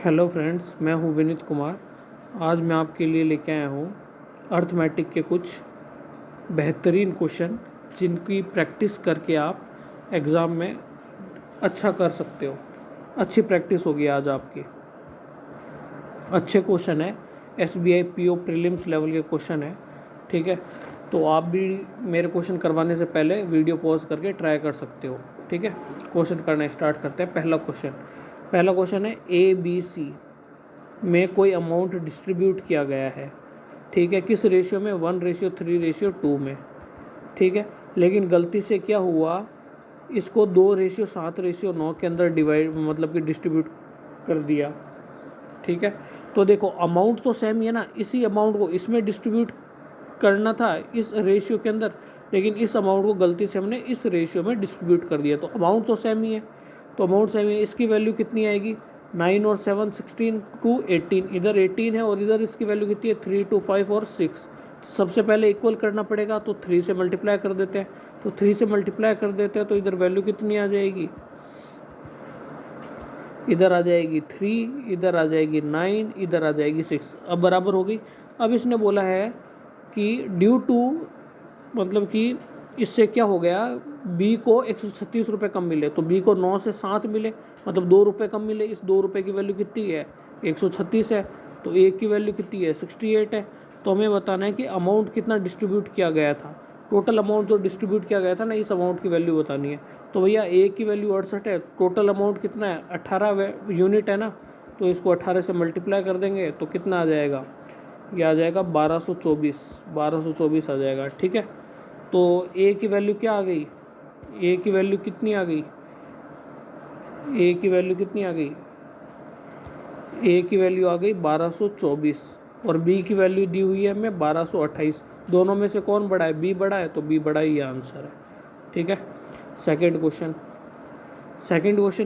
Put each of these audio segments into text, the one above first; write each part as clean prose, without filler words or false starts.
Hello friends, मैं हूं विनीत कुमार। आज मैं आपके लिए लेके आया हूं अर्थमेटिक के कुछ बेहतरीन क्वेश्चन जिनकी प्रैक्टिस करके आप एग्ज़ाम में अच्छा कर सकते हो। अच्छी प्रैक्टिस होगी आज आपकी। अच्छे क्वेश्चन है, SBI PO प्रीलिम्स लेवल के क्वेश्चन है। ठीक है, तो आप भी मेरे क्वेश्चन करवाने से पहले वीडियो पॉज करके ट्राई कर सकते हो। ठीक है, क्वेश्चन करना स्टार्ट करते हैं। पहला क्वेश्चन है ABC में कोई अमाउंट डिस्ट्रीब्यूट किया गया है। ठीक है, किस रेशियो में? 1:3:2 में। ठीक है, लेकिन गलती से क्या हुआ, इसको 2:7:9 के अंदर डिवाइड मतलब कि डिस्ट्रीब्यूट कर दिया। ठीक है, तो देखो अमाउंट तो सेम ही है ना, इसी अमाउंट को इसमें डिस्ट्रीब्यूट करना था इस रेशियो के अंदर, लेकिन इस अमाउंट को गलती से हमने इस रेशियो में डिस्ट्रीब्यूट कर दिया। तो अमाउंट तो सेम ही है, इसकी वैल्यू कितनी आएगी? 9 और 7 16 टू 18। इधर 18 है और इधर इसकी वैल्यू कितनी है? 3 2 5 और 6। सबसे पहले इक्वल करना पड़ेगा, तो 3 से मल्टीप्लाई कर देते हैं। तो इधर वैल्यू कितनी आ जाएगी? इधर आ जाएगी 3, इधर आ जाएगी 9, इधर आ जाएगी 6। अब बराबर हो गई। अब इसने बोला है कि ड्यू टू मतलब कि इससे क्या हो गया, बी को 136 रुपये कम मिले, तो बी को 9 से 7 मिले, मतलब 2 रुपये कम मिले। इस 2 रुपये की वैल्यू कितनी है? 136 है। तो ए की वैल्यू कितनी है? 68 है। तो हमें बताना है कि अमाउंट कितना डिस्ट्रीब्यूट किया गया था। टोटल अमाउंट जो डिस्ट्रीब्यूट किया गया था ना, इस अमाउंट की वैल्यू बतानी है। तो भैया ए की वैल्यू 68 है, टोटल अमाउंट कितना है? 18 यूनिट है ना, तो इसको 18 से मल्टीप्लाई कर देंगे तो कितना आ जाएगा? ये आ जाएगा 1224 आ जाएगा। ठीक है, तो ए की वैल्यू क्या आ गई? ए की वैल्यू कितनी आ गई? ए की वैल्यू आ गई 1224, और बी की वैल्यू दी हुई है हमें 1228। दोनों में से कौन बड़ा है? बी बड़ा है, तो बी बड़ा ही आंसर है। ठीक है, सेकंड क्वेश्चन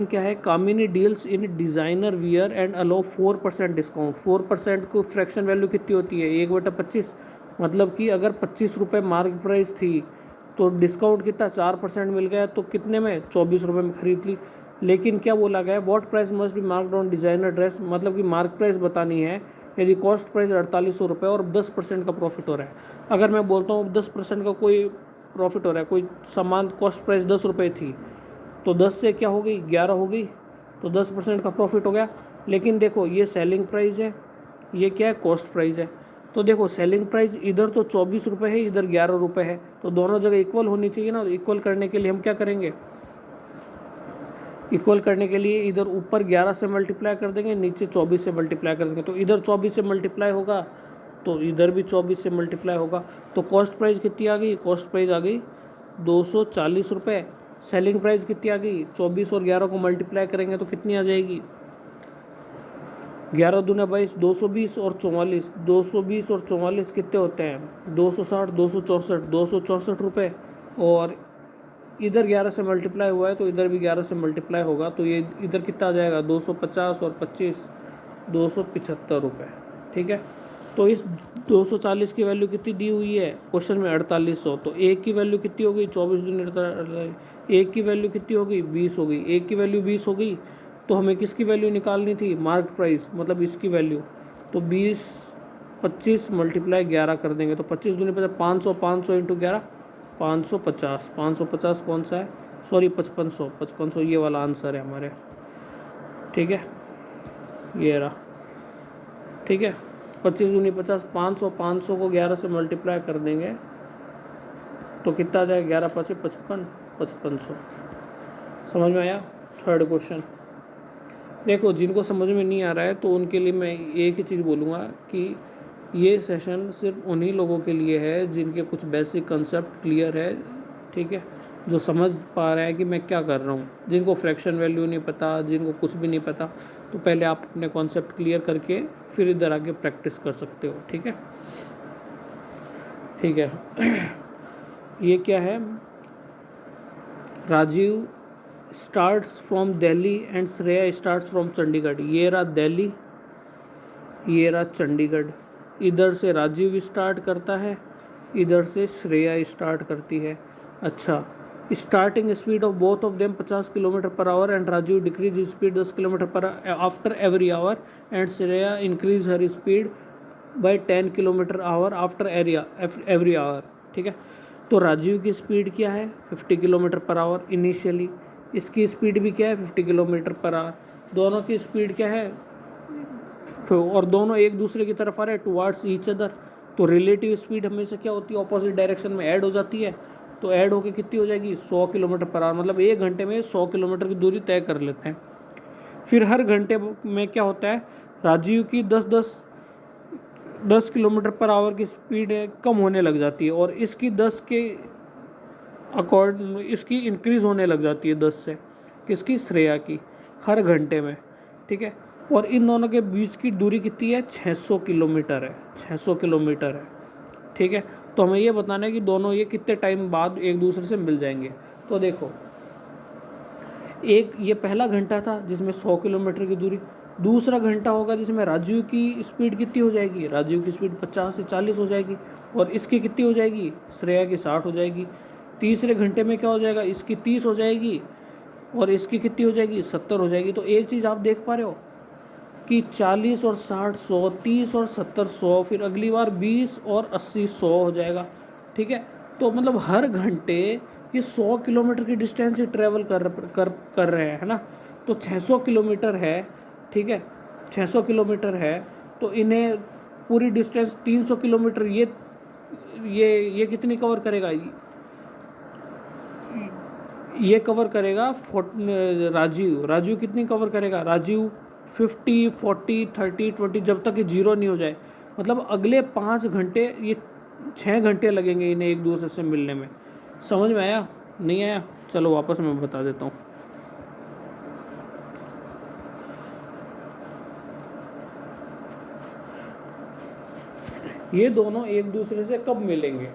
क्या है? Kamini deals in designer wear and allow 4% डिस्काउंट। 4% को फ्रैक्शन वैल्यू कितनी होती है? 1/25। मतलब कि अगर 25 रुपये मार्क प्राइस थी तो डिस्काउंट कितना? 4% मिल गया, तो कितने में? 24 रुपये में खरीद ली। लेकिन क्या बोला गया है? What price must be marked on designer dress, मतलब कि मार्क प्राइस बतानी है। यदि कॉस्ट प्राइस 4800 रुपये और 10% का प्रॉफिट हो रहा है। अगर मैं बोलता हूँ 10% का कोई प्रॉफिट हो रहा है, कोई सामान कॉस्ट प्राइस 10 रुपये थी, तो 10 से क्या हो गई? 11 हो गई, तो 10% का प्रॉफिट हो गया। लेकिन देखो ये सेलिंग प्राइस है, ये क्या है? कॉस्ट प्राइस है। तो देखो सेलिंग प्राइस इधर तो 24 रुपये है, इधर 11 रुपये है, तो दोनों जगह इक्वल होनी चाहिए ना। इक्वल करने के लिए हम क्या करेंगे? इक्वल करने के लिए इधर ऊपर 11 से मल्टीप्लाई कर देंगे, नीचे 24 से मल्टीप्लाई कर देंगे। तो इधर 24 से मल्टीप्लाई होगा, तो इधर भी 24 से मल्टीप्लाई होगा। तो कॉस्ट प्राइस कितनी आ गई? कॉस्ट प्राइस आ गई 240 रुपये। सेलिंग प्राइस कितनी आ गई? 24 और 11 को मल्टीप्लाई करेंगे तो कितनी आ जाएगी? 11 दूना 22, 220 और 44। 220 और 44 कितने होते हैं? 260, 264 रुपये। और इधर 11 से मल्टीप्लाई हुआ है, तो इधर भी 11 से मल्टीप्लाई होगा, तो ये इधर कितना आ जाएगा? 250 और 25, 275 रुपये। ठीक है, तो इस 240 की वैल्यू कितनी दी हुई है क्वेश्चन में? 4800। तो ए की वैल्यू कितनी हो गई? 24 दूनी 48। ए की वैल्यू कितनी हो गई? 20 हो गई। ए की वैल्यू 20 हो गई, तो हमें किसकी वैल्यू निकालनी थी? मार्क प्राइस, मतलब इसकी वैल्यू। तो 20 25 मल्टीप्लाई 11 कर देंगे, तो 25 दूनी 50, 500, 500 इंटू 11, 550। 550 कौन सा है? सॉरी 5500 ये वाला आंसर है हमारे। ठीक है, ये रहा। ठीक है, 25 दूनी 50, 500, 500 को 11 से मल्टीप्लाई कर देंगे तो कितना आ जाएगा? 11 5 55, 5500। समझ में आया? थर्ड क्वेश्चन देखो, जिनको समझ में नहीं आ रहा है तो उनके लिए मैं एक ही चीज़ बोलूँगा कि ये सेशन सिर्फ उन्हीं लोगों के लिए है जिनके कुछ बेसिक कंसेप्ट क्लियर है। ठीक है, जो समझ पा रहे हैं कि मैं क्या कर रहा हूँ। जिनको फ्रैक्शन वैल्यू नहीं पता, जिनको कुछ भी नहीं पता, तो पहले आप अपने कॉन्सेप्ट क्लियर करके फिर इधर आके प्रैक्टिस कर सकते हो। ठीक है, ठीक है। ये क्या है? Rajiv starts from Delhi and Shreya starts from Chandigarh. ये रहा दिल्ली, ये रहा चंडीगढ़। इधर से राजीव स्टार्ट करता है, इधर से श्रेया स्टार्ट करती है। अच्छा, starting speed of both of them 50 kilometre per hour and Rajeev decrease his speed 10 kilometre per after every hour and Shreya increase her speed by 10 kilometre hour after every hour. ठीक है, तो राजीव की स्पीड क्या है 50 किलोमीटर पर आवर इनिशियली, इसकी speed भी क्या है 50 किलोमीटर पर आवर, दोनों की स्पीड क्या है और दोनों एक दूसरे की तरफ आ रहे हैं टुवार्ड्स ईच अदर। तो रिलेटिव स्पीड हमेशा क्या होती है ऑपोजिट डायरेक्शन में ऐड हो जाती है, तो ऐड होके कितनी हो जाएगी 100 किलोमीटर पर आवर, मतलब 1 घंटे में 100 किलोमीटर की दूरी तय कर लेते हैं। फिर हर घंटे में क्या होता है राजीव की 10 किलोमीटर पर आवर की स्पीड कम होने लग जाती है और इसकी 10 के इसकी इंक्रीज होने लग जाती है 10 से, किसकी श्रेया की, हर घंटे में। ठीक है, और इन दोनों के बीच की दूरी कितनी है 600 किलोमीटर है, 600 किलोमीटर है। ठीक है, तो हमें ये बताना है कि दोनों ये कितने टाइम बाद एक दूसरे से मिल जाएंगे। तो देखो एक ये पहला घंटा था जिसमें 100 किलोमीटर की दूरी, दूसरा घंटा होगा जिसमें राजीव की स्पीड कितनी हो जाएगी, राजीव की स्पीड 50 से 40 हो जाएगी और इसकी कितनी हो जाएगी श्रेया की 60 हो जाएगी। तीसरे घंटे में क्या हो जाएगा इसकी 30 हो जाएगी और इसकी कितनी हो जाएगी 70 हो जाएगी। तो एक चीज़ आप देख पा रहे हो कि 40 और 60 100, 30 और 70 100, फिर अगली बार 20 और 80 100 हो जाएगा। ठीक है, तो मतलब हर घंटे ये 100 किलोमीटर की डिस्टेंस ही ट्रैवल कर रहे हैं, है ना। तो 600 किलोमीटर है, ठीक है 600 किलोमीटर है, तो इन्हें पूरी डिस्टेंस 300 किलोमीटर ये कितनी कवर करेगा, ये कवर करेगा राजीव कितनी कवर करेगा, राजीव 50 40 30 20 जब तक ये 0 नहीं हो जाए, मतलब अगले 5 घंटे, ये 6 घंटे लगेंगे इन्हें एक दूसरे से मिलने में। समझ में आया नहीं आया, चलो वापस मैं बता देता हूँ। ये दोनों एक दूसरे से कब मिलेंगे,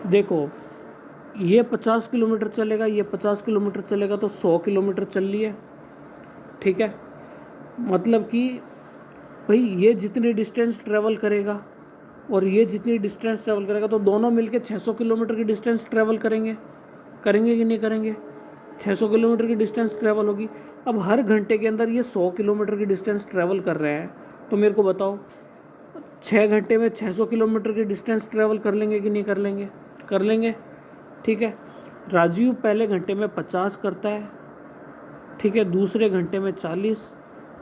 देखो ये 50 किलोमीटर चलेगा, ये 50 किलोमीटर चलेगा, तो 100 किलोमीटर चल लिए। ठीक है, मतलब कि भाई ये जितनी डिस्टेंस ट्रेवल करेगा और ये जितनी डिस्टेंस ट्रेवल करेगा तो दोनों मिलके 600 किलोमीटर की डिस्टेंस ट्रेवल करेंगे कि नहीं करेंगे, 600 किलोमीटर की डिस्टेंस ट्रेवल होगी। अब हर घंटे के अंदर ये 100 किलोमीटर की डिस्टेंस ट्रेवल कर रहे हैं, तो मेरे को बताओ 6 घंटे में 600 किलोमीटर की डिस्टेंस ट्रेवल कर लेंगे कि नहीं कर लेंगे। ठीक है, राजीव पहले घंटे में 50 करता है, ठीक है दूसरे घंटे में 40,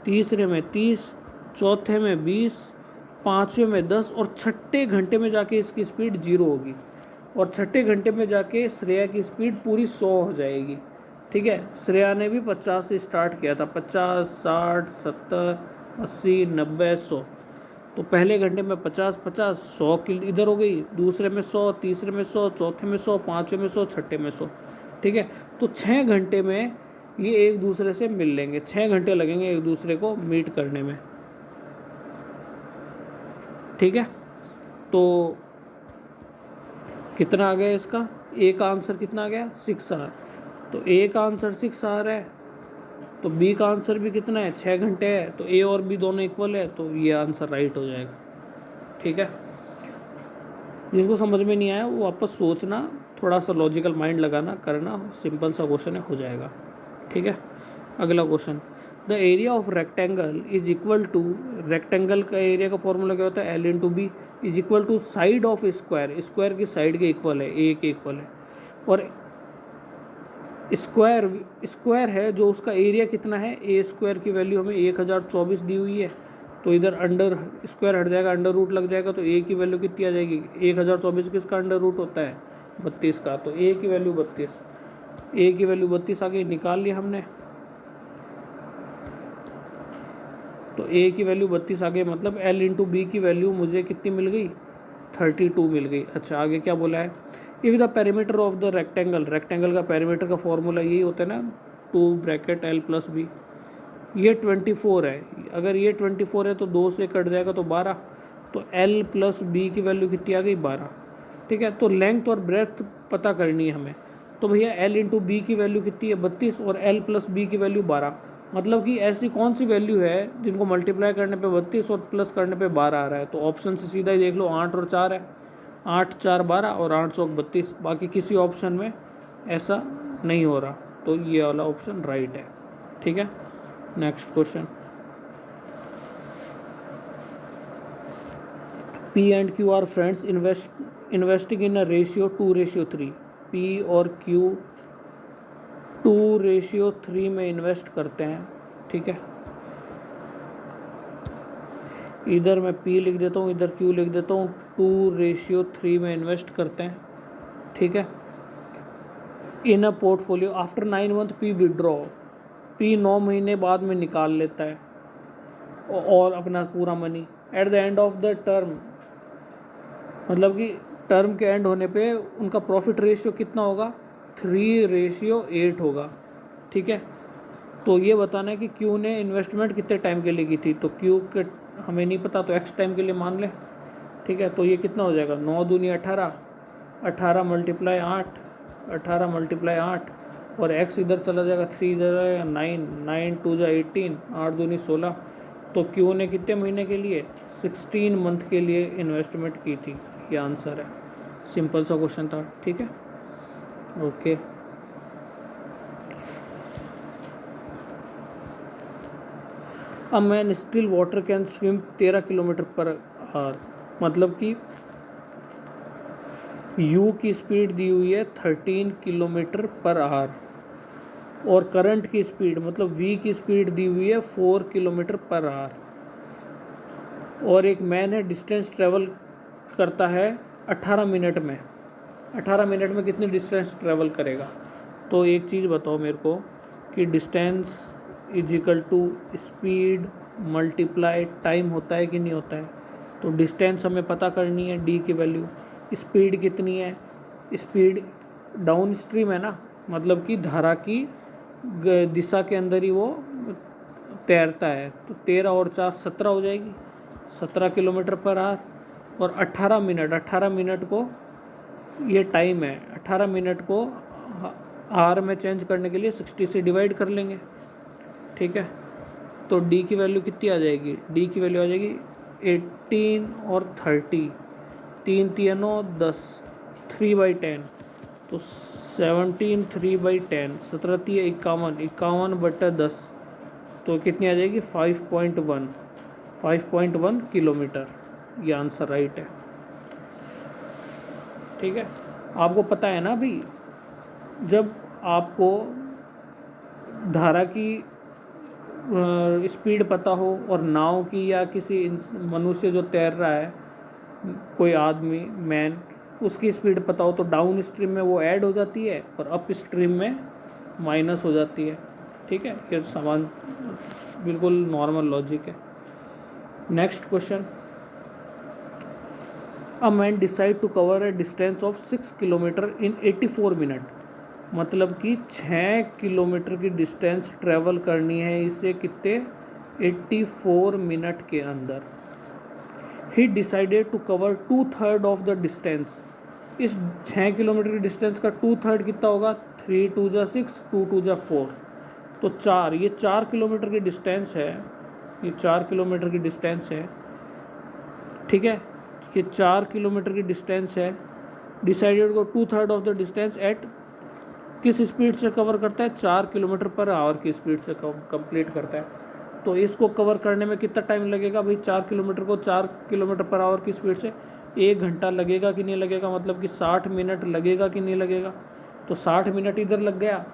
तीसरे में 30, चौथे में 20, पाँचवें में 10 और छठे घंटे में जाके इसकी स्पीड 0 होगी और छठे घंटे में जाके श्रेया की स्पीड पूरी 100 हो जाएगी। ठीक है, श्रेया ने भी 50 से स्टार्ट किया था, 50 60 70 80 90 100, तो पहले घंटे में 50 100 की इधर हो गई, दूसरे में 100, तीसरे में 100, चौथे में 100, पाँचवें में 100, छठे में 100। ठीक है, तो 6 घंटे में ये एक दूसरे से मिल लेंगे, 6 घंटे लगेंगे एक दूसरे को मीट करने में। ठीक है, तो कितना आ गया इसका, ए का आंसर कितना आ गया 6 आवर, तो ए का आंसर 6 आवर है, तो बी का आंसर भी कितना है 6 घंटे है, तो ए और बी दोनों इक्वल है, तो ये आंसर राइट हो जाएगा। ठीक है, जिसको समझ में नहीं आया वो वापस सोचना, थोड़ा सा लॉजिकल माइंड लगाना करना, सिंपल सा क्वेश्चन है, हो जाएगा। ठीक है, अगला question, the area of rectangle is equal to, rectangle का एरिया का फॉर्मूला क्या होता है L into B is equal to side of square, square की साइड के इक्वल है, ए के इक्वल है, और स्क्वायर है जो उसका एरिया कितना है, ए स्क्वायर की वैल्यू हमें 1024 दी हुई है, तो इधर अंडर स्क्वायर हट जाएगा, अंडर रूट लग जाएगा, तो ए की वैल्यू कितनी आ जाएगी 1024 किसका अंडर रूट होता है 32 का, तो ए की वैल्यू 32, ए की वैल्यू 32 आ गई, निकाल लिया हमने, तो ए की वैल्यू 32 आ गई, मतलब एल इंटू बी की वैल्यू मुझे कितनी मिल गई 32 मिल गई। अच्छा आगे क्या बोला है, if the perimeter of the rectangle, rectangle का पेरीमीटर का फॉर्मूला यही होता है ना 2 ब्रैकेट एल प्लस बी, ये 24 है, अगर ये 24 है तो 2 से कट जाएगा तो 12, तो एल प्लस बी की वैल्यू कितनी आ गई 12। ठीक है, तो लेंथ और ब्रेथ पता करनी है हमें, तो भैया एल इंटू बी की वैल्यू कितनी है 32 और एल प्लस बी की वैल्यू 12, मतलब कि ऐसी कौन सी वैल्यू है जिनको मल्टीप्लाई करने पे 32 और प्लस करने पे 12 आ रहा है, तो ऑप्शन से सीधा ही देख लो 8 और 4 है, 8 4 12 और 8 चौक 32, बाकी किसी ऑप्शन में ऐसा नहीं हो रहा, तो ये वाला ऑप्शन राइट है। ठीक है, next question. P and Q are friends investing in a ratio 2:3। P और Q 2:3 में इन्वेस्ट करते हैं। ठीक है, इधर मैं P लिख देता हूँ, इधर Q लिख देता हूँ। 2:3 में इन्वेस्ट करते हैं। ठीक है, in a portfolio after 9 month P withdraw, P 9 महीने बाद में निकाल लेता है और अपना पूरा money. At the end of the term, मतलब कि टर्म के एंड होने पे उनका प्रॉफिट रेशियो कितना होगा, 3:8 होगा। ठीक है, तो ये बताना है कि क्यू ने इन्वेस्टमेंट कितने टाइम के लिए की थी, तो क्यू के हमें नहीं पता, तो एक्स टाइम के लिए मान लें। ठीक है, तो ये कितना हो जाएगा, 9 दूनी 18, 18 मल्टीप्लाई 8, 18 मल्टीप्लाई 8, और एक्स इधर चला जाएगा, 3 इधर आएगा, 9, 9 2 जा 18, 8 दूनी 16। तो क्यू ने कितने महीने के लिए, 16 मंथ के लिए इन्वेस्टमेंट की थी। ये आंसर है, सिंपल सा क्वेश्चन था। ठीक है, okay. A man still water can swim 13 kilometre per our, मतलब कि यू की स्पीड दी हुई है 13 किलोमीटर पर आवर, और करंट की स्पीड मतलब वी की स्पीड दी हुई है 4 किलोमीटर पर आवर, और एक मैन है डिस्टेंस ट्रेवल करता है 18 मिनट में। 18 मिनट में कितनी डिस्टेंस ट्रेवल करेगा। तो एक चीज़ बताओ मेरे को कि distance is equal to speed multiply time होता है कि नहीं होता है। तो डिस्टेंस हमें पता करनी है, डी की वैल्यू। स्पीड कितनी है, स्पीड डाउन स्ट्रीम है ना, मतलब कि धारा की दिशा के अंदर ही वो तैरता है। तो 13 और 4 17 हो जाएगी, 17 किलोमीटर पर आवर। और 18 मिनट, 18 मिनट को ये टाइम है, 18 मिनट को आर में चेंज करने के लिए 60 से डिवाइड कर लेंगे। ठीक है, तो डी की वैल्यू कितनी आ जाएगी, डी की वैल्यू आ जाएगी 18 और 30, 3 3 10, 3/10, तो 17 3/10, 17 51, 51/10, तो कितनी आ जाएगी 5.1 किलोमीटर। ये आंसर राइट है। ठीक है, आपको पता है ना भाई, जब आपको धारा की स्पीड पता हो और नाव की या किसी मनुष्य जो तैर रहा है, कोई आदमी मैन, उसकी स्पीड पता हो, तो डाउन स्ट्रीम में वो ऐड हो जाती है और अप स्ट्रीम में माइनस हो जाती है। ठीक है, ये समान बिल्कुल नॉर्मल लॉजिक है। Next question. A man decide to cover a distance of 6 kilometre in 84 minute, मतलब कि 6 किलोमीटर की डिस्टेंस ट्रैवल करनी है इसे कितने, 84 मिनट के अंदर। He decided to cover 2/3 of the distance, इस 6 किलोमीटर की डिस्टेंस का 2/3 कितना होगा, 3 2 जा 6, 2 2 जा 4, तो 4, ये 4 किलोमीटर की डिस्टेंस है, ये 4 किलोमीटर की डिस्टेंस है। ठीक है, ये 4 किलोमीटर की डिस्टेंस है। डिसाइडेड को 2/3 ऑफ द डिस्टेंस एट किस स्पीड से कवर करता है, 4 किलोमीटर पर आवर की स्पीड से कंप्लीट करता है। तो इसको कवर करने में कितना टाइम लगेगा भाई, 4 किलोमीटर को 4 किलोमीटर पर आवर की स्पीड से 1 घंटा लगेगा कि नहीं लगेगा, मतलब कि 60 मिनट लगेगा कि नहीं लगेगा। तो 60 मिनट इधर लग गया।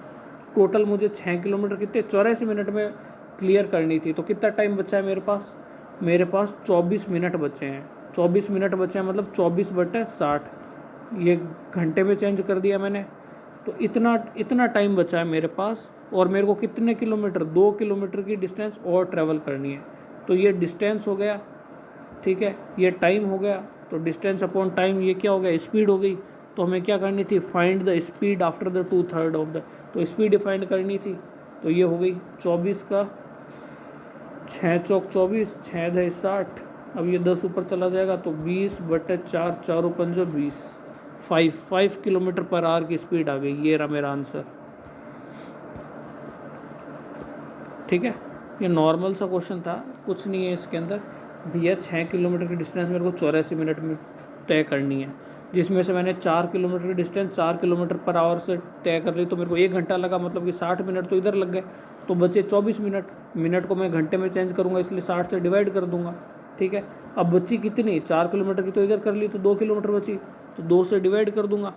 टोटल मुझे 6 किलोमीटर कितने 84 मिनट में क्लियर करनी थी, तो कितना टाइम बचा है मेरे पास, मेरे पास 24 मिनट बचे हैं। 24 मिनट बचे हैं मतलब 24/60, ये घंटे में चेंज कर दिया मैंने। तो इतना टाइम बचा है मेरे पास, और मेरे को कितने किलोमीटर, 2 किलोमीटर की डिस्टेंस और ट्रैवल करनी है। तो ये डिस्टेंस हो गया, ठीक है, ये टाइम हो गया। तो डिस्टेंस अपॉन टाइम ये क्या हो गया, स्पीड हो गई। तो हमें क्या करनी थी, find the speed after the 2/3 of the, तो स्पीड डिफाइंड करनी थी। तो ये हो गई 24 का 6 चौक 24, 6 10 60, अब ये 10 ऊपर चला जाएगा, तो 20/4, 4 5 20, 5 किलोमीटर पर आवर की स्पीड आ गई। ये रहा मेरा आंसर। ठीक है, ये नॉर्मल सा क्वेश्चन था, कुछ नहीं है इसके अंदर। भैया 6 किलोमीटर की डिस्टेंस मेरे को 84 मिनट में तय करनी है, जिसमें से मैंने 4 किलोमीटर की डिस्टेंस 4 किलोमीटर पर आवर से तय कर ली, तो मेरे को 1 घंटा लगा, मतलब कि 60 मिनट तो इधर लग गए, तो बचे 24 मिनट। मिनट को मैं घंटे में चेंज करूँगा, इसलिए 60 से डिवाइड कर दूंगा। ठीक है, अब बची कितनी, 4 किलोमीटर की तो इधर कर ली, तो 2 किलोमीटर बची, तो 2 से डिवाइड कर दूंगा।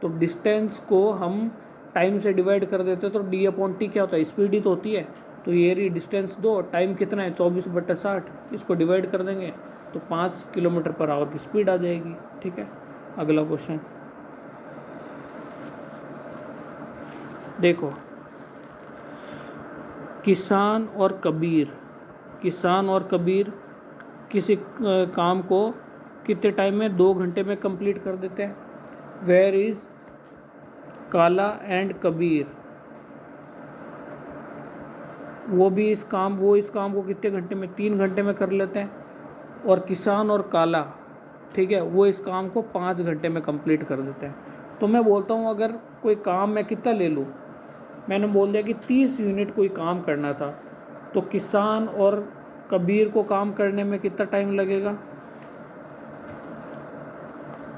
तो डिस्टेंस को हम टाइम से डिवाइड कर देते तो d/t क्या होता है, स्पीड ही तो होती है। तो ये रही डिस्टेंस 2, टाइम कितना है 24/60, इसको डिवाइड कर देंगे तो 5 किलोमीटर पर आवर की स्पीड आ जाएगी। ठीक है, अगला क्वेश्चन देखो। किसान और कबीर किसी काम को कितने टाइम में, 2 घंटे में कंप्लीट कर देते हैं। वेयर इज काला एंड कबीर, वो इस काम को कितने घंटे में, 3 घंटे में कर लेते हैं। और किसान और काला, ठीक है, वो इस काम को 5 घंटे में कंप्लीट कर देते हैं। तो मैं बोलता हूँ अगर कोई काम मैं कितना ले लूँ, मैंने बोल दिया कि 30 यूनिट कोई काम करना था, तो किसान और कबीर को काम करने में कितना टाइम लगेगा,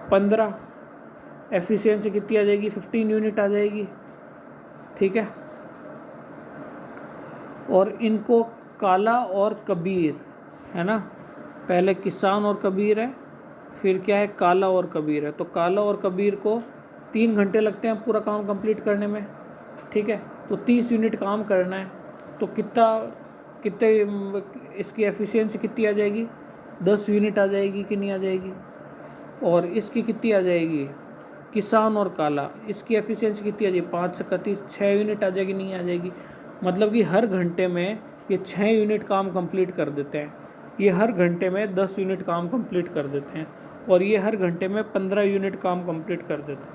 15। एफिशिएंसी कितनी आ जाएगी, 15 यूनिट आ जाएगी। ठीक है, और इनको काला और कबीर है ना, पहले किसान और कबीर है, फिर क्या है, काला और कबीर है। तो काला और कबीर को 3 घंटे लगते हैं पूरा काम कंप्लीट करने में। ठीक है, तो 30 यूनिट काम करना है, तो कितने इसकी एफिशिएंसी कितनी आ जाएगी, 10 यूनिट आ जाएगी कि नहीं आ जाएगी। और इसकी कितनी आ जाएगी, किसान और काला, इसकी एफिशिएंसी कितनी आ जाएगी, 5 से 31, 6 यूनिट आ जाएगी, नहीं आ जाएगी। मतलब कि हर घंटे में ये 6 यूनिट काम कंप्लीट कर देते हैं, ये हर घंटे में 10 यूनिट काम कंप्लीट कर देते हैं, और ये हर घंटे में 15 यूनिट काम कंप्लीट कर देते हैं।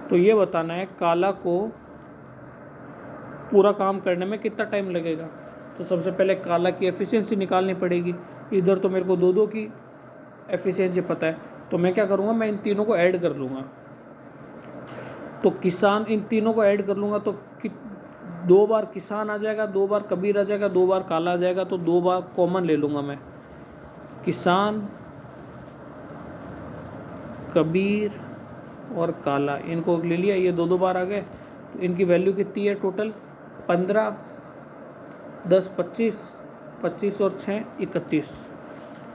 तो ये बताना है काला को पूरा काम करने में कितना टाइम लगेगा। तो सबसे पहले काला की एफिशिएंसी निकालनी पड़ेगी। इधर तो मेरे को 2 की एफिशिएंसी पता है, तो मैं क्या करूँगा, मैं इन तीनों को ऐड कर लूँगा। तो किसान, इन तीनों को ऐड कर लूँगा तो 2 बार किसान आ जाएगा, 2 बार कबीर आ जाएगा, 2 बार काला आ जाएगा, तो 2 बार कॉमन ले लूँगा मैं, किसान, कबीर और काला, इनको ले लिया, ये 2 बार आ गए। तो इनकी वैल्यू कितनी है टोटल, 15, 10, 25, 25 और 6 31,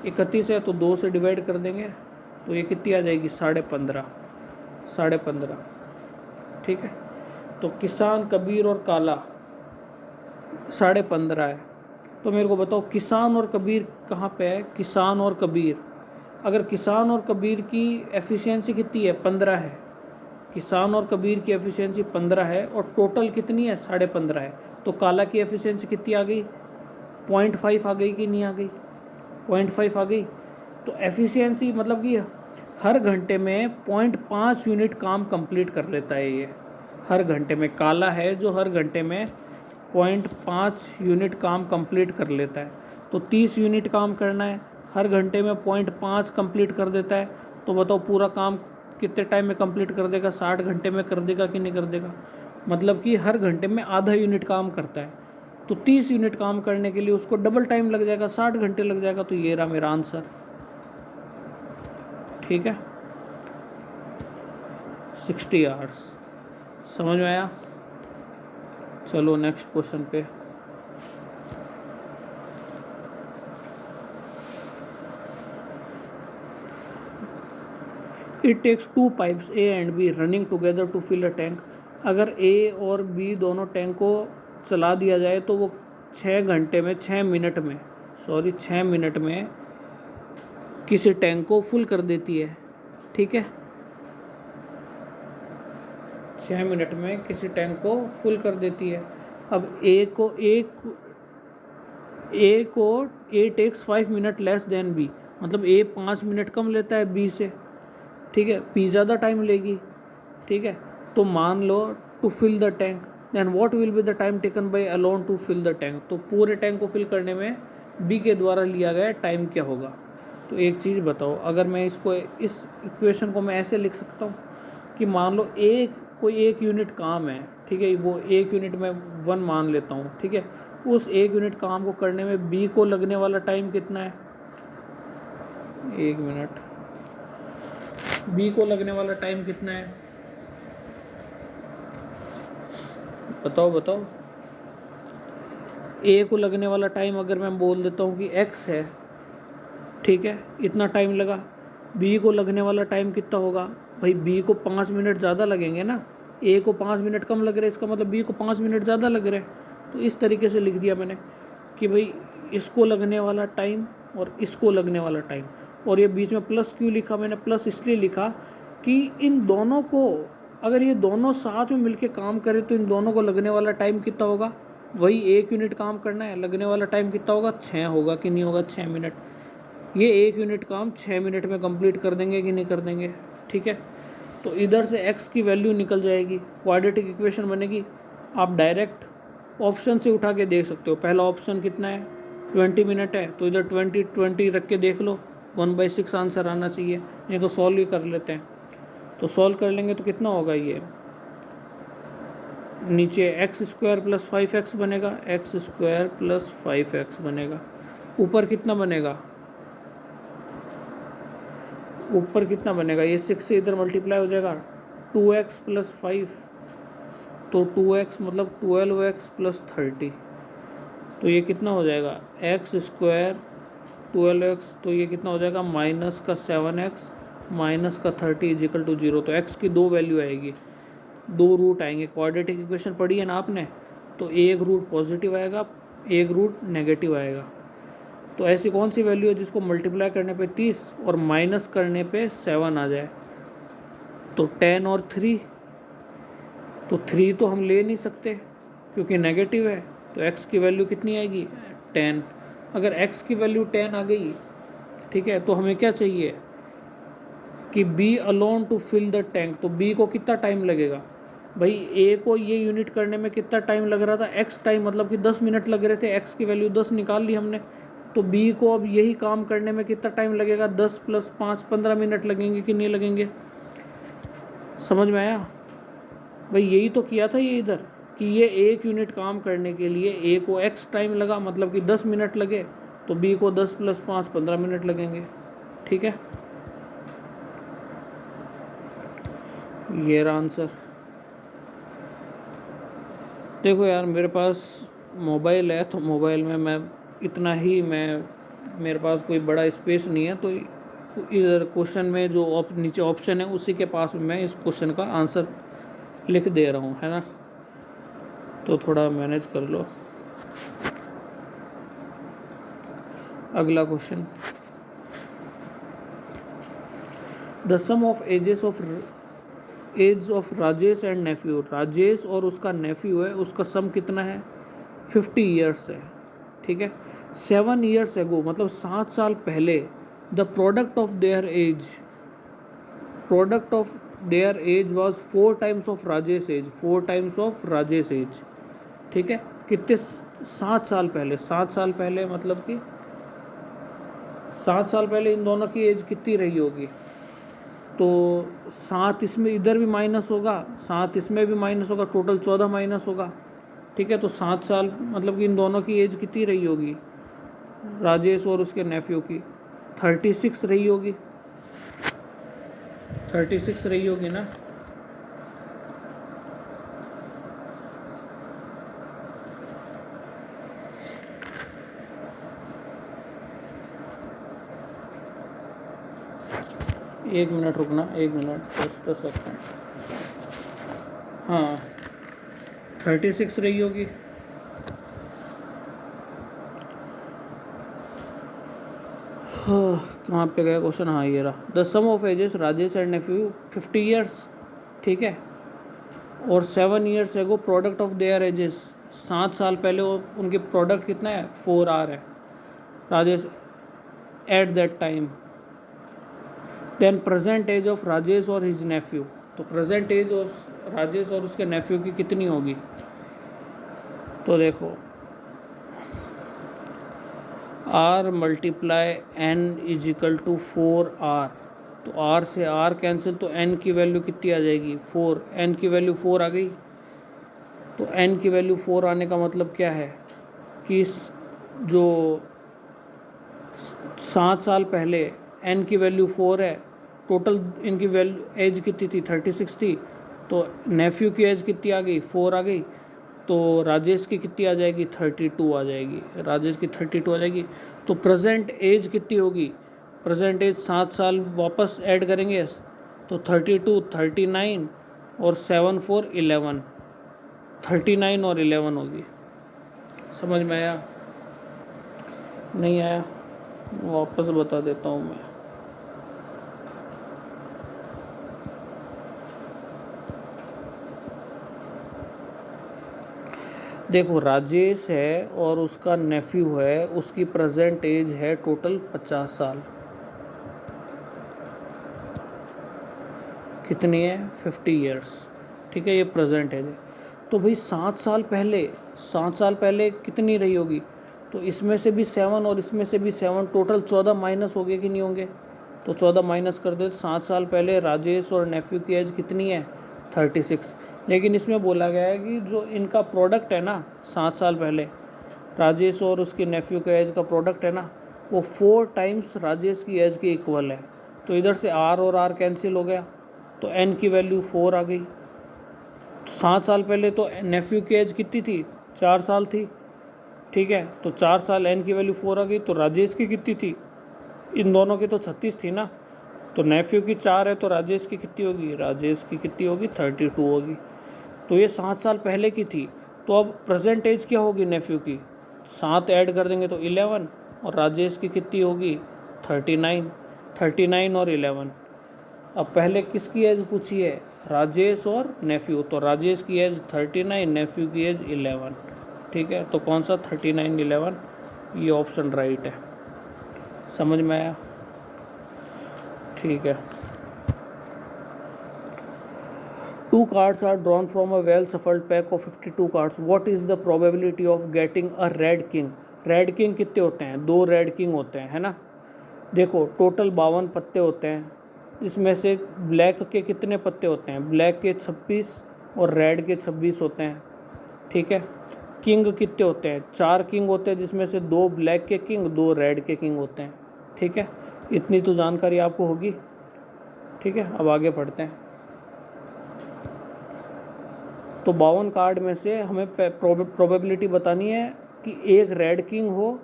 31 है, तो 2 से डिवाइड कर देंगे तो ये कितनी आ जाएगी, 15.5। ठीक है, तो किसान, कबीर और काला 15.5 है। तो मेरे को बताओ किसान और कबीर कहाँ पे है, किसान और कबीर, अगर किसान और कबीर की एफिशिएंसी कितनी है, 15 है, किसान और कबीर की एफिशिएंसी 15 है, और टोटल कितनी है, 15.5 है, तो काला की एफिशिएंसी कितनी आ गई, 0.5 आ गई कि नहीं आ गई, 0.5 आ गई। तो एफिशिएंसी मतलब कि हर घंटे में 0.5 यूनिट काम कंप्लीट कर लेता है ये, हर घंटे में। काला है जो हर घंटे में 0.5 यूनिट काम कंप्लीट कर लेता है। तो 30 यूनिट काम करना है, हर घंटे में 0.5 कंप्लीट कर देता है, तो बताओ पूरा काम कितने टाइम में कंप्लीट कर देगा, 60 घंटे में कर देगा कि नहीं कर देगा। मतलब कि हर घंटे में आधा यूनिट काम करता है, तो 30 यूनिट काम करने के लिए उसको डबल टाइम लग जाएगा, 60 घंटे लग जाएगा। तो ये रहा मेरा आंसर। ठीक है, 60 आवर्स। समझ में आया। चलो नेक्स्ट क्वेश्चन पे। It takes 2 pipes A and B running together to fill a tank. अगर A और B दोनों टैंक को चला दिया जाए तो वो 6 मिनट में किसी टैंक को फुल कर देती है। ठीक है, 6 मिनट में किसी टैंक को फुल कर देती है। अब A takes 5 minute less than B, मतलब A 5 मिनट कम लेता है B से। ठीक है, B ज़्यादा टाइम लेगी। ठीक है, तो मान लो to fill the tank, then what will be the time taken by alone to fill the tank. तो पूरे टैंक को फिल करने में B के द्वारा लिया गया टाइम क्या होगा। तो एक चीज़ बताओ, अगर मैं इस इक्वेशन को मैं ऐसे लिख सकता हूँ कि मान लो कोई 1 यूनिट काम है। ठीक है, वो 1 यूनिट में 1 मान लेता हूँ। ठीक है, उस 1 यूनिट काम को करने में B को लगने वाला टाइम कितना है, 1 मिनट, बी को लगने वाला टाइम कितना है, बताओ बताओ। ए को लगने वाला टाइम अगर मैं बोल देता हूँ कि एक्स है, ठीक है, इतना टाइम लगा। बी को लगने वाला टाइम कितना होगा भाई, बी को 5 मिनट ज़्यादा लगेंगे ना, ए को 5 मिनट कम लग रहे, इसका मतलब बी को 5 मिनट ज़्यादा लग रहे हैं। तो इस तरीके से लिख दिया मैंने कि भाई इसको लगने वाला टाइम और इसको लगने वाला टाइम। और ये बीच में प्लस क्यों लिखा मैंने, प्लस इसलिए लिखा कि इन दोनों को, अगर ये दोनों साथ में मिलके काम करें तो इन दोनों को लगने वाला टाइम कितना होगा, वही 1 यूनिट काम करना है, लगने वाला टाइम कितना होगा, 6 होगा कि नहीं होगा, 6 मिनट। ये 1 यूनिट काम 6 मिनट में कंप्लीट कर देंगे कि नहीं कर देंगे, ठीक है। तो इधर से x की वैल्यू निकल जाएगी, क्वाड्रेटिक इक्वेशन बनेगी। आप डायरेक्ट ऑप्शन से उठा के देख सकते हो। पहला ऑप्शन कितना है, 20 मिनट है, तो इधर 20 रख के देख लो, 1/6 आंसर आना चाहिए। नहीं तो सॉल्व ही कर लेते हैं, तो सॉल्व कर लेंगे तो कितना होगा, ये नीचे x² + 5x बनेगा, x² + 5x बनेगा। ऊपर कितना बनेगा, ऊपर कितना बनेगा, ये 6 से इधर मल्टीप्लाई हो जाएगा, 2x + 5, तो 2x मतलब 12x + 30, तो ये कितना हो जाएगा, x² 12x, तो ये कितना हो जाएगा, -7x -30 = 0। तो x की 2 वैल्यू आएगी, 2 रूट आएंगे। क्वाड्रेटिक इक्वेशन पढ़ी है ना आपने, तो एक रूट पॉजिटिव आएगा, एक रूट नेगेटिव आएगा। तो ऐसी कौन सी वैल्यू है जिसको मल्टीप्लाई करने पे 30 और माइनस करने पे 7 आ जाए, तो 10 और 3, तो 3 तो हम ले नहीं सकते क्योंकि नेगेटिव है, तो x की वैल्यू कितनी आएगी, 10। अगर x की वैल्यू 10 आ गई, ठीक है, तो हमें क्या चाहिए कि B alone to fill the tank, तो B को कितना टाइम लगेगा भाई, A को ये यूनिट करने में कितना टाइम लग रहा था, x टाइम, मतलब कि 10 मिनट लग रहे थे, x की वैल्यू 10 निकाल ली हमने। तो B को अब यही काम करने में कितना टाइम लगेगा, 10 + 5 15 मिनट लगेंगे कि नहीं लगेंगे, समझ में आया भाई। यही तो किया था ये इधर, कि ये 1 यूनिट काम करने के लिए A को x टाइम लगा, मतलब कि 10 मिनट लगे, तो B को 10 + 5 15 मिनट लगेंगे, ठीक है। ये रहा आंसर। देखो यार, मेरे पास मोबाइल है, तो मोबाइल में मैं इतना ही, मेरे पास कोई बड़ा स्पेस नहीं है, तो इधर क्वेश्चन में जो नीचे ऑप्शन है उसी के पास मैं इस क्वेश्चन का आंसर लिख दे रहा हूँ, है ना, तो थोड़ा मैनेज कर लो। अगला question, the sum of age of Rajesh and nephew, Rajesh और उसका नेफ्यू है, उसका सम कितना है, 50 ईयर्स है, ठीक है। 7 ईयर्स एगो, मतलब 7 साल पहले, the product of their age was 4 times of Rajesh age, 4 times of Rajesh age, ठीक है। कितने, 7 साल पहले, 7 साल पहले मतलब कि 7 साल पहले इन दोनों की एज कितनी रही होगी, तो 7 इसमें इधर भी माइनस होगा, 7 इसमें भी माइनस होगा, टोटल 14 माइनस होगा, ठीक है। तो 7 साल मतलब कि इन दोनों की एज कितनी रही होगी, राजेश और उसके नेफ्यू की, 36 रही होगी, 36 रही होगी ना। एक मिनट रुकना, 1 मिनट 10 सेकंड, हाँ 36 रही होगी। कहाँ पे गया क्वेश्चन, हाँ ये रहा, the sum of ages Rajesh and nephew 50 years, ठीक है, और 7 years ago product of there edges, 7 साल पहले उनके प्रोडक्ट कितना है, 4 है Rajesh at that time. Then present age of Rajesh और हिज नेफ्यू, तो प्रेजेंट एज ऑफ राजेश और उसके नेफ्यू की कितनी होगी, तो देखो R × n = 4R, तो R से R कैंसिल, तो n की वैल्यू कितनी आ जाएगी, 4, n की वैल्यू 4 आ गई। तो n की वैल्यू 4 आने का मतलब क्या है कि जो 7 साल पहले n की वैल्यू 4 है, टोटल इनकी वैल्यू एज कितनी थी 36 थी, तो नेफ्यू की एज कितनी आ गई 4 आ गई, तो राजेश की कितनी आ जाएगी 32 आ जाएगी, राजेश की 32 आ जाएगी। तो प्रेजेंट एज कितनी होगी, प्रेजेंट एज 7 साल वापस ऐड करेंगे तो 32 39 और 7 4 11, 39 और 11 होगी। समझ में आया? नहीं आया? वापस बता देता हूँ मैं। देखो राजेश है और उसका नेफ्यू है, उसकी प्रेजेंट एज है टोटल 50 साल। कितनी है 50 ईयर्स, ठीक है, ये प्रेजेंट एज है। तो भाई 7 साल पहले, 7 साल पहले कितनी रही होगी, तो इसमें से भी 7 और इसमें से भी 7, टोटल 14 माइनस हो गए कि नहीं होंगे, तो 14 माइनस कर दे। 7 साल पहले राजेश और नेफ्यू की एज कितनी है 36। लेकिन इसमें बोला गया है कि जो इनका प्रोडक्ट है ना 7 साल पहले राजेश और उसके नेफ्यू के एज का प्रोडक्ट है ना, वो 4 टाइम्स राजेश की एज के इक्वल है। तो इधर से आर और आर कैंसिल हो गया, तो एन की वैल्यू 4 आ गई। तो 7 साल पहले तो नेफ्यू की एज कितनी थी 4 साल थी, ठीक है, तो 4 साल एन की वैल्यू 4 आ गई। तो राजेश की कितनी थी, इन दोनों की तो 36 थी ना, तो नेफ्यू की 4 है तो राजेश की कितनी होगी, राजेश की कितनी होगी 32 होगी। तो ये 7 साल पहले की थी। तो अब प्रेजेंट एज क्या होगी नेफ्यू की, 7 ऐड कर देंगे तो 11, और राजेश की कितनी होगी 39, 39 और 11। अब पहले किसकी एज पूछी है, राजेश और नेफ्यू, तो राजेश की एज 39, नेफ्यू की एज 11, ठीक है। तो कौन सा 39 11, ये ऑप्शन राइट है। समझ में आया? ठीक है। 2 cards are drawn from a well shuffled pack of 52 cards. What is the probability of getting a red king? Red king कितने होते हैं, 2 रेड किंग होते हैं, है ना। देखो टोटल 52 पत्ते होते हैं, इसमें से ब्लैक के कितने पत्ते होते हैं, ब्लैक के 26 और रेड के 26 होते हैं, ठीक है। किंग कितने होते हैं, 4 किंग होते हैं, जिसमें से 2 ब्लैक के किंग 2 रेड के किंग होते हैं, ठीक है। इतनी तो जानकारी आपको होगी, ठीक है। अब आगे पढ़ते हैं। तो 52 कार्ड में से हमें प्रोबेबिलिटी बतानी है कि एक रेड किंग हो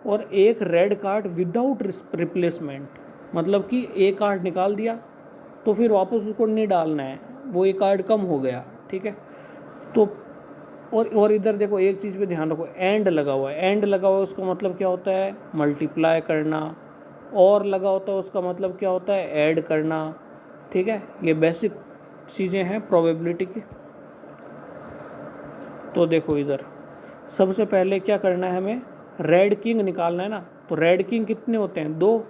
और एक रेड कार्ड विदाउट रिप्लेसमेंट, मतलब कि एक कार्ड निकाल दिया तो फिर वापस उसको नहीं डालना है, वो एक कार्ड कम हो गया, ठीक है। तो और इधर देखो एक चीज़ पे ध्यान रखो, एंड लगा हुआ है, एंड लगा हुआ है उसका मतलब क्या होता है, मल्टीप्लाई करना, और लगा होता है उसका मतलब क्या होता है, ऐड करना, ठीक है। ये बेसिक चीज़ें हैं प्रोबेबिलिटी की। तो देखो इधर सबसे पहले क्या करना है, हमें रेड किंग निकालना है ना। तो रेड किंग कितने होते हैं, 2,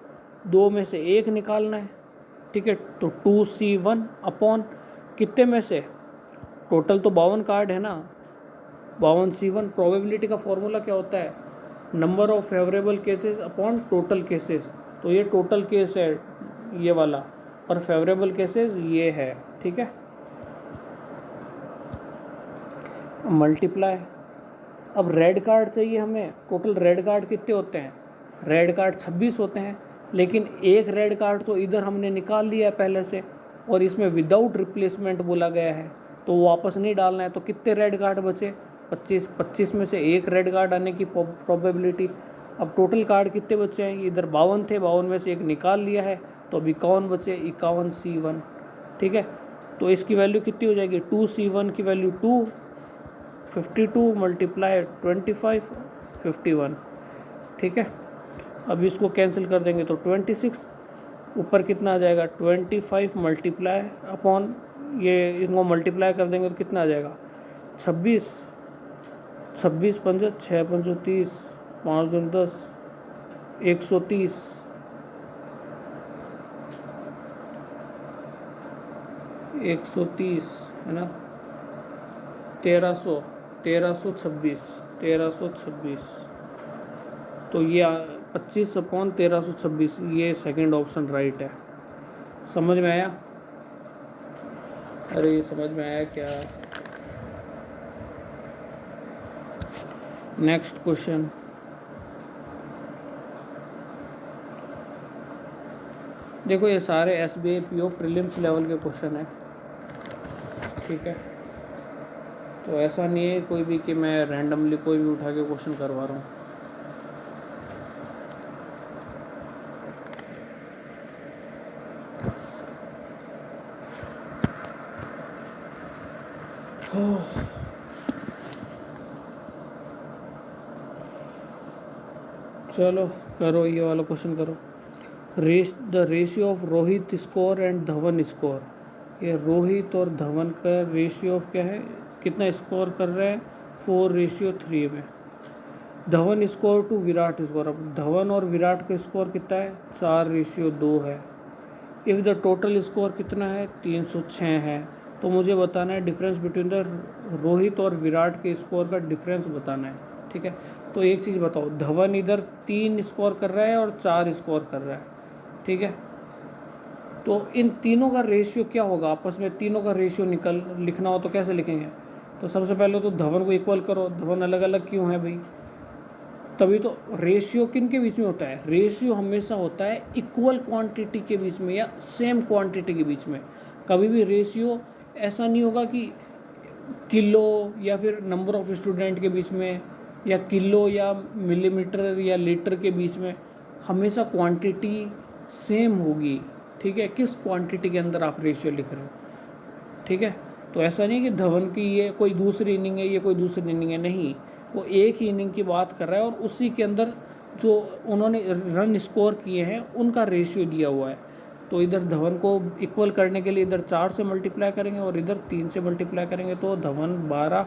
2 में से एक निकालना है, ठीक है। तो 2C1 अपॉन कितने में से, टोटल तो 52 कार्ड है ना, 52C1। प्रोबेबिलिटी का फॉर्मूला क्या होता है, number of favourable cases upon total cases. तो ये टोटल केस है ये वाला, और फेवरेबल केसेस ये है, ठीक है। मल्टीप्लाई, अब रेड कार्ड चाहिए हमें, टोटल रेड कार्ड कितने होते हैं, रेड कार्ड 26 होते हैं, लेकिन एक रेड कार्ड तो इधर हमने निकाल लिया है पहले से, और इसमें विदाउट रिप्लेसमेंट बोला गया है, तो वापस नहीं डालना है। तो कितने रेड कार्ड बचे, 25, 25 में से एक रेड कार्ड आने की प्रोबेबिलिटी। अब टोटल कार्ड कितने बचे हैं, इधर 52 थे, 52 में से एक निकाल लिया है, तो अब 51 बचे, 51C1, ठीक है। तो इसकी वैल्यू कितनी हो जाएगी, 2C1 की वैल्यू 2, 52 मल्टीप्लाई 25, 51, ठीक है। अब इसको कैंसिल कर देंगे तो 26, ऊपर कितना आ जाएगा 25 मल्टीप्लाई अपॉन ये, इनको मल्टीप्लाई कर देंगे तो कितना आ जाएगा 26, 26 पंजा 6 पंजो 30, 5 दूनी 10, 130, 130 है ना, 1300, 1326, तो ये 25 अपॉन 1326, ये सेकंड ऑप्शन राइट है। समझ में आया? अरे ये समझ में आया क्या? नेक्स्ट क्वेश्चन, देखो ये सारे SBI PO प्रीलिम्स लेवल के क्वेश्चन हैं, ठीक है। तो ऐसा नहीं है कोई भी कि मैं रैंडमली कोई भी उठा के क्वेश्चन करवा रहा हूँ। चलो करो ये वाला क्वेश्चन करो। The ratio of Rohit score and Dhawan score. ये रोहित और धवन का रेशियो ऑफ क्या है, कितना स्कोर कर रहे हैं, 4:3 में। Dhawan score to Virat score, अब धवन और विराट का स्कोर कितना है, 4:2 है। इफ़ द टोटल स्कोर कितना है, 306 है। तो मुझे बताना है डिफरेंस बिटवीन द रोहित और विराट के स्कोर का डिफरेंस बताना है, ठीक है। तो एक चीज़ बताओ, धवन इधर 3 स्कोर कर रहा है और 4 स्कोर कर रहा है, ठीक है। तो इन तीनों का रेशियो क्या होगा, आपस में तीनों का रेशियो लिखना हो तो कैसे लिखेंगे। तो सबसे पहले तो धवन को इक्वल करो, धवन अलग अलग क्यों है भाई, तभी तो। रेशियो किन के बीच में होता है, रेशियो हमेशा होता है इक्वल क्वांटिटी के बीच में या सेम क्वांटिटी के बीच में। कभी भी रेशियो ऐसा नहीं होगा कि किलो या फिर नंबर ऑफ स्टूडेंट के बीच में, या किलो या मिलीमीटर या लीटर के बीच में। हमेशा क्वांटिटी सेम होगी, ठीक है, किस क्वांटिटी के अंदर आप रेशियो लिख रहे हो, ठीक है। तो ऐसा नहीं कि धवन की ये कोई दूसरी इनिंग है, ये कोई दूसरी इनिंग है, नहीं, वो एक ही इनिंग की बात कर रहा है और उसी के अंदर जो उन्होंने रन स्कोर किए हैं उनका रेशियो दिया हुआ है। तो इधर धवन को इक्वल करने के लिए इधर 4 से मल्टीप्लाई करेंगे और इधर 3 से मल्टीप्लाई करेंगे तो धवन 12,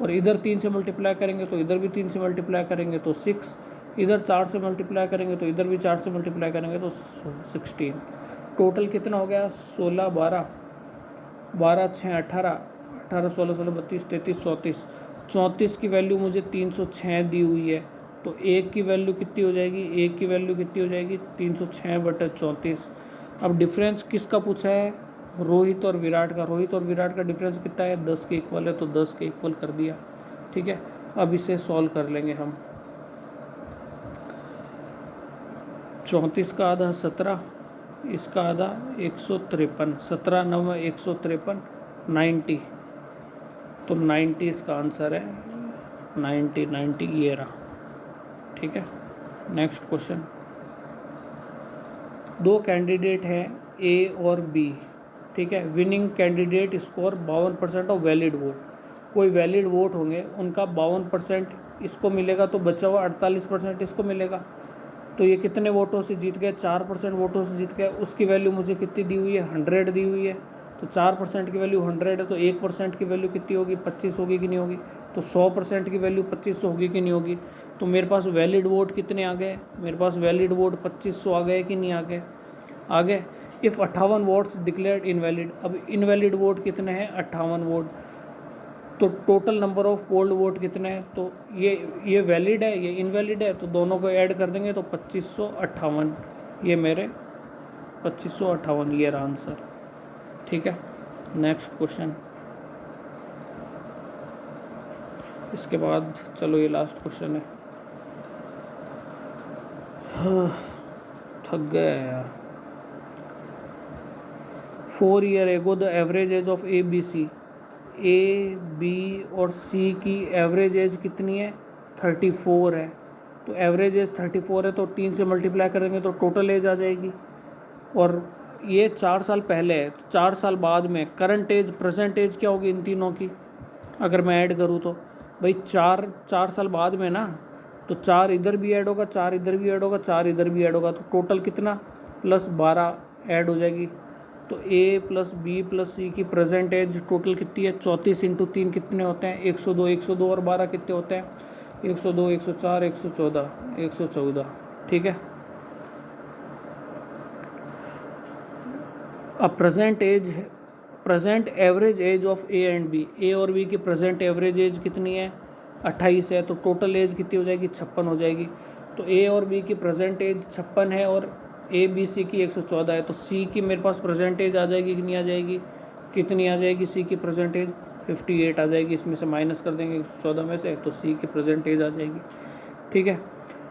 और इधर 3 से मल्टीप्लाई करेंगे तो इधर भी 3 से मल्टीप्लाई करेंगे तो 6, इधर 4 से मल्टीप्लाई करेंगे तो इधर भी 4 से मल्टीप्लाई करेंगे तो 16। टोटल कितना हो गया, 16, 12, 12, 6, 18, 18, 16, 16, 32, 33, 34। 34 की वैल्यू मुझे 306 दी हुई है, तो एक की वैल्यू कितनी हो जाएगी, एक की वैल्यू कितनी हो जाएगी, 306/34। अब डिफरेंस किसका पूछा है, रोहित और विराट का। रोहित और विराट का डिफरेंस कितना है, 10 के इक्वल है, तो 10 के इक्वल कर दिया, ठीक है। अब इसे सॉल्व कर लेंगे हम। 34 का आधा 17, इसका आधा 153, 17, 9, 153, 90। तो 90 इसका आंसर है, 90 ये रहा, ठीक है। Next question. 2 कैंडिडेट हैं ए और बी, ठीक है। Winning candidate score 52% of valid vote. कोई वैलिड वोट होंगे, उनका 52% इसको मिलेगा, तो बचा हुआ 48% इसको मिलेगा। तो ये कितने वोटों से जीत गए, 4% वोटों से जीत गए। उसकी वैल्यू मुझे कितनी दी हुई है, 100 दी हुई है। तो 4% की वैल्यू 100 है, तो 1% की वैल्यू कितनी होगी, 25 होगी कि नहीं होगी। तो 100% की वैल्यू 2500 होगी कि नहीं होगी। तो मेरे पास वैलिड वोट कितने आ गए, मेरे पास वैलिड वोट 2500 आ गए कि नहीं आ गए, आ गए। If 58 votes declared invalid. अब इनवैलिड वोट कितने हैं, 58 वोट। तो total number of polled vote कितने हैं, तो ये वैलिड है, ये इनवैलिड है, तो दोनों को ऐड कर देंगे तो 2558। ये मेरे 2558, ये रहा आंसर, ठीक है। Next question. इसके बाद चलो ये लास्ट क्वेश्चन है। थक गया यार। 4 year ago the average age of ABC। A B और सी की एवरेज एज कितनी है, 34 है। तो एवरेज एज 34 है, तो 3 से मल्टीप्लाई करेंगे तो टोटल एज आ जाएगी। और ये 4 साल पहले है, तो 4 साल बाद में करंट एज प्रेजेंट एज क्या होगी इन तीनों की, अगर मैं ऐड करूँ तो भाई 4 साल बाद में ना, तो 4 इधर भी ऐड होगा, 4 इधर भी ऐड होगा, 4 इधर भी ऐड होगा, तो टोटल कितना, +12 ऐड हो जाएगी। तो A + B + C की प्रेजेंट एज टोटल कितनी है, 34 × 3 कितने होते हैं, 102, 102 और 12 कितने होते हैं, 102, 104, 114, 114, ठीक है। अब present average age of A and B। A और B की प्रेजेंट एवरेज एज कितनी है, 28 है, तो टोटल एज कितनी हो जाएगी, 56 हो जाएगी। तो A और B की प्रेजेंट एज 56 है और ABC की 114 है, तो C की मेरे पास प्रेजेंट एज आ जाएगी कि नहीं आ जाएगी, कितनी आ जाएगी, C की प्रेजेंट एज 58 आ जाएगी। इसमें से माइनस कर देंगे 114 में से, तो C की प्रेजेंट एज आ जाएगी, ठीक है।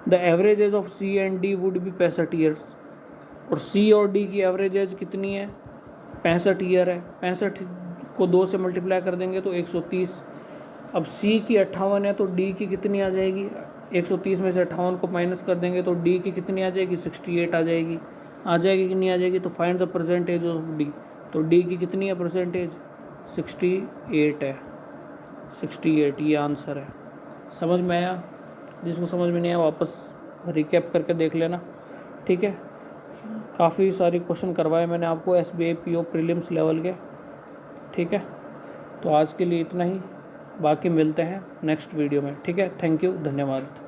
The average age of C and D would be 65 years. और सी और डी की एवरेज एज कितनी है, 65 ईयर है। 65 को 2 से मल्टीप्लाई कर देंगे तो 130। अब सी की 58 है तो डी की कितनी आ जाएगी, 130 में से 58 को माइनस कर देंगे तो डी की कितनी आ जाएगी, 68 आ जाएगी। आ जाएगी कि नहीं आ जाएगी, तो find the percentage of D. तो डी की कितनी है परसेंटेज, 68 है। 68 ये आंसर है। समझ में आया? जिसको समझ में नहीं आया वापस रिकैप करके देख लेना, ठीक है। काफ़ी सारी क्वेश्चन करवाए मैंने आपको SBI PO प्रीलिम्स लेवल के, ठीक है। तो आज के लिए इतना ही, बाकी मिलते हैं नेक्स्ट वीडियो में, ठीक है। थैंक यू, धन्यवाद।